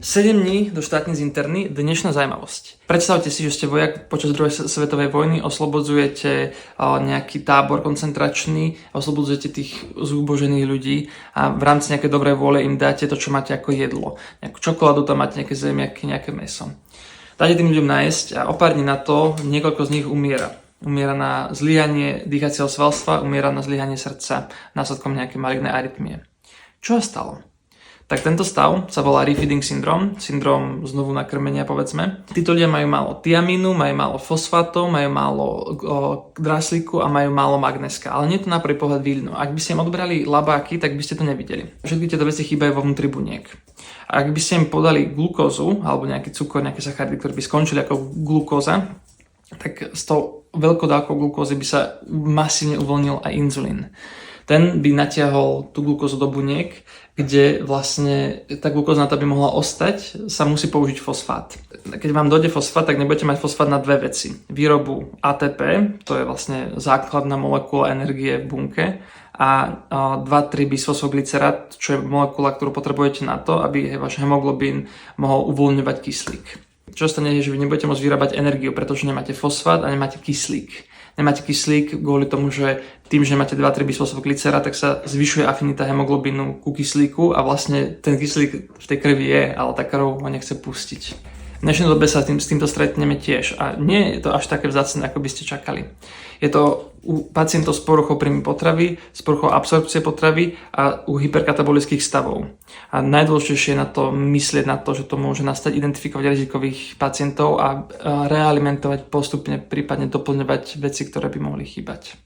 7 dní do štátnic interny, dnešná zaujímavosť. Predstavte si, že ste vojak počas druhej svetovej vojny, oslobodzujete nejaký tábor koncentračný, oslobodzujete tých zúbožených ľudí a v rámci nejakej dobrej vôle im dáte to, čo máte ako jedlo. Nejakú čokoládu, tam máte nejaké zemiaky, nejaké mäso. Dáte tým ľuďom nájsť a o pár dní na to niekoľko z nich umiera. Umiera na zlyhanie dýchacieho svalstva, umiera na zlyhanie srdca, následkom nejaké maligné arytmie. Čo sa stalo? Tak tento stav sa volá refeeding syndrom, syndrom znovu nakrmenia povedzme. Títo ľudia majú málo tiamínu, majú málo fosfátov, majú málo draslíku a majú málo magnéska. Ale nie je to na prvý pohľad vidno. Ak by ste im odbrali labáky, tak by ste to nevideli. Všetky tieto veci chýbajú vo vnútri buniek. A ak by ste im podali glukózu alebo nejaký cukor, nejaké sacharidy, ktoré by skončili ako glukóza, tak s tou veľkou dávkou glukózy by sa masívne uvoľnil aj inzulín. Ten by natiahol tú glukózu do buniek, kde vlastne tá glukóza na to, aby mohla ostať, sa musí použiť fosfát. Keď vám dojde fosfát, tak nebudete mať fosfát na dve veci. Výrobu ATP, to je vlastne základná molekula energie v bunke, a 2,3-bisfosfoglycerát, čo je molekula, ktorú potrebujete na to, aby váš hemoglobín mohol uvoľňovať kyslík. Čo stane, je, že vy nebudete môcť vyrábať energiu, pretože nemáte fosfát a nemáte kyslík. Nemáte kyslík kvôli tomu, že tým, že máte 2,3-bisfosfoglycerát, tak sa zvyšuje afinita hemoglobínu ku kyslíku a vlastne ten kyslík v tej krvi je, ale tá krv ho nechce pustiť. V dnešnej dobe sa s týmto stretneme tiež a nie je to až také vzácne, ako by ste čakali. Je to u pacientov s poruchou príjmu potravy, s poruchou absorpcie potravy a u hyperkatabolických stavov. A najdôležitejšie je na to myslieť na to, že to môže nastať, identifikovať rizikových pacientov a realimentovať postupne, prípadne doplňovať veci, ktoré by mohli chýbať.